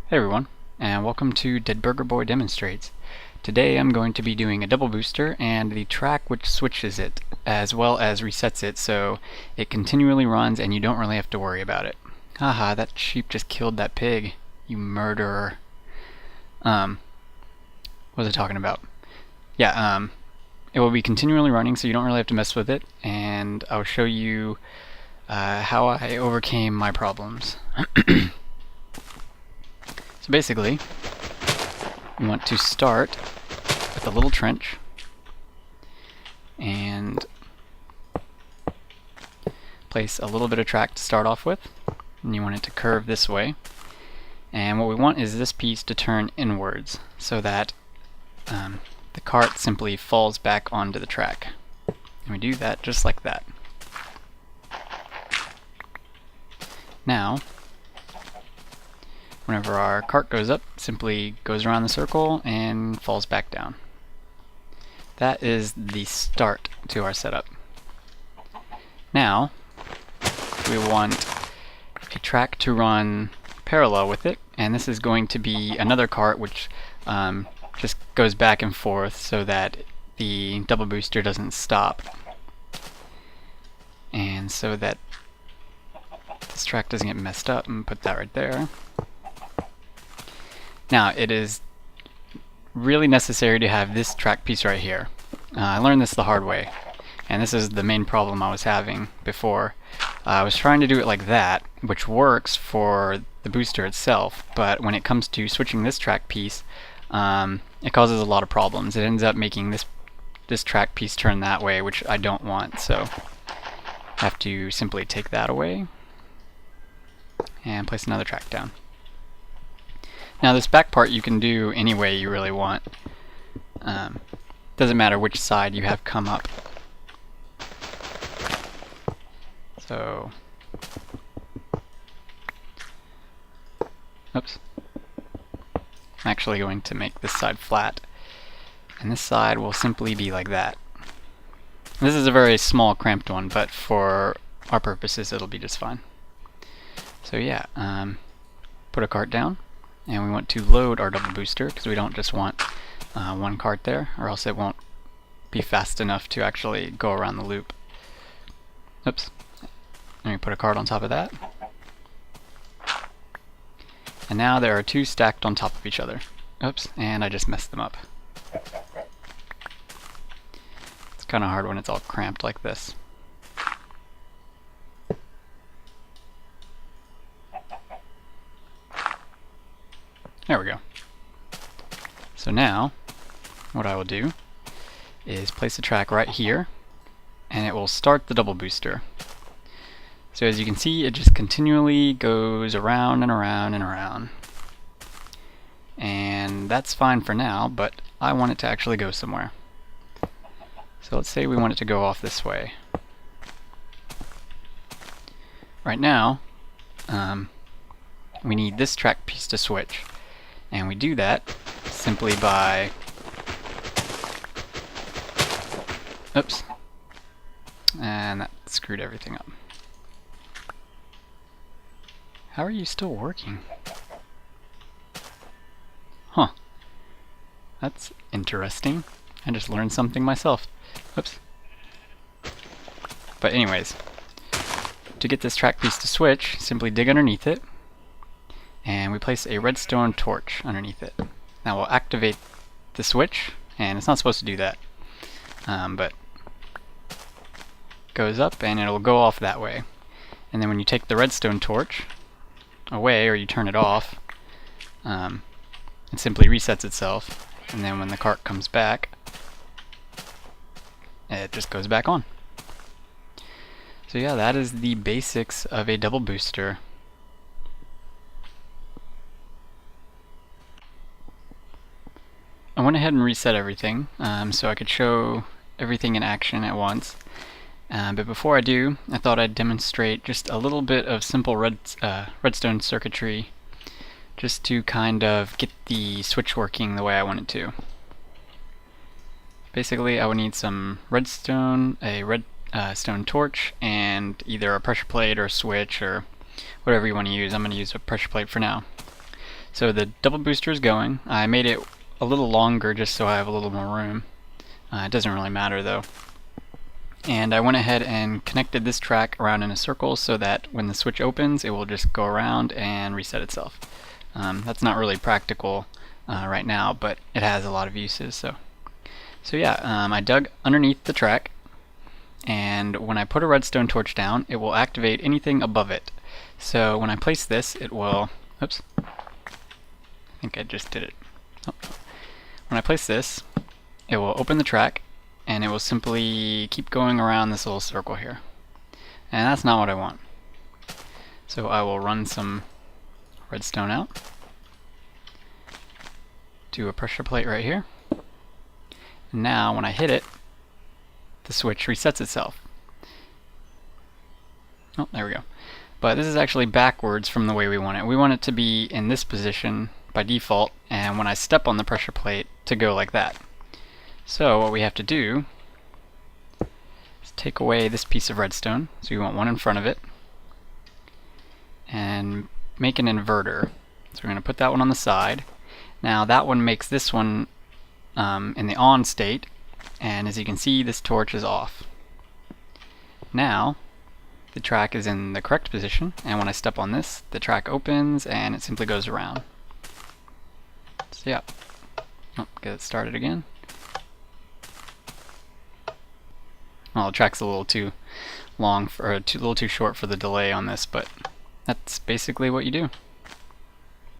Hey everyone, and welcome to Deadburgerboy Demonstrates. Today I'm going to be doing a double booster and the track which switches it, as well as resets it so it continually runs and you don't really have to worry about it. Haha, that sheep just killed that pig, you murderer. What was I talking about? Yeah, it will be continually running so you don't really have to mess with it, and I'll show you how I overcame my problems. So basically, we want to start with a little trench and place a little bit of track to start off with, and you want it to curve this way. And what we want is this piece to turn inwards so that the cart simply falls back onto the track. And we do that just like that. Now, whenever our cart goes up, it simply goes around the circle and falls back down. That is the start to our setup. Now, we want a track to run parallel with it, and this is going to be another cart which just goes back and forth so that the double booster doesn't stop. And so that this track doesn't get messed up, and put that right there. Now, it is really necessary to have this track piece right here. I learned this the hard way, and this is the main problem I was having before. I was trying to do it like that, which works for the booster itself, but when it comes to switching this track piece, it causes a lot of problems. It ends up making this track piece turn that way, which I don't want, so I have to simply take that away and place another track down. Now this back part you can do any way you really want. Doesn't matter which side you have come up. So, oops. I'm actually going to make this side flat, and this side will simply be like that. This is a very small cramped one, but for our purposes it'll be just fine. So yeah, put a cart down. And we want to load our double booster because we don't just want one cart there, or else it won't be fast enough to actually go around the loop. Oops. And we put a cart on top of that. And now there are two stacked on top of each other. Oops, and I just messed them up. It's kind of hard when it's all cramped like this. There we go. So now, what I will do is place a track right here, and it will start the double booster. So as you can see, it just continually goes around and around and around. And that's fine for now, but I want it to actually go somewhere. So let's say we want it to go off this way. Right now, we need this track piece to switch. And we do that simply by, oops, and that screwed everything up. How are you still working? Huh, that's interesting. I just learned something myself. Oops. But anyways, to get this track piece to switch, simply dig underneath it, and we place a redstone torch underneath it. Now we'll activate the switch, and it's not supposed to do that, but goes up and it'll go off that way. And then when you take the redstone torch away, or you turn it off, it simply resets itself, and then when the cart comes back, it just goes back on. So yeah, that is the basics of a double booster. I went ahead and reset everything so I could show everything in action at once. But before I do, I thought I'd demonstrate just a little bit of simple redstone circuitry just to kind of get the switch working the way I want it to. Basically, I would need some redstone, a redstone torch, and either a pressure plate or a switch or whatever you want to use. I'm going to use a pressure plate for now. So the double booster is going. I made it a little longer just so I have a little more room. It doesn't really matter though. And I went ahead and connected this track around in a circle so that when the switch opens, it will just go around and reset itself. That's not really practical right now, but it has a lot of uses. So yeah, I dug underneath the track, and when I put a redstone torch down, it will activate anything above it. So when I place this, it will... Oops. I think I just did it. Oh. When I place this, it will open the track, and it will simply keep going around this little circle here. And that's not what I want. So I will run some redstone out to a pressure plate right here. Now when I hit it, the switch resets itself. Oh, there we go. But this is actually backwards from the way we want it. We want it to be in this position by default, and when I step on the pressure plate, to go like that. So what we have to do is take away this piece of redstone, so we want one in front of it, and make an inverter. So we're going to put that one on the side. Now that one makes this one in the on state, and as you can see, this torch is off. Now the track is in the correct position, and when I step on this, the track opens and it simply goes around. So yeah, get it started again. Well, the track's a little too long, or a little too short for the delay on this, but that's basically what you do.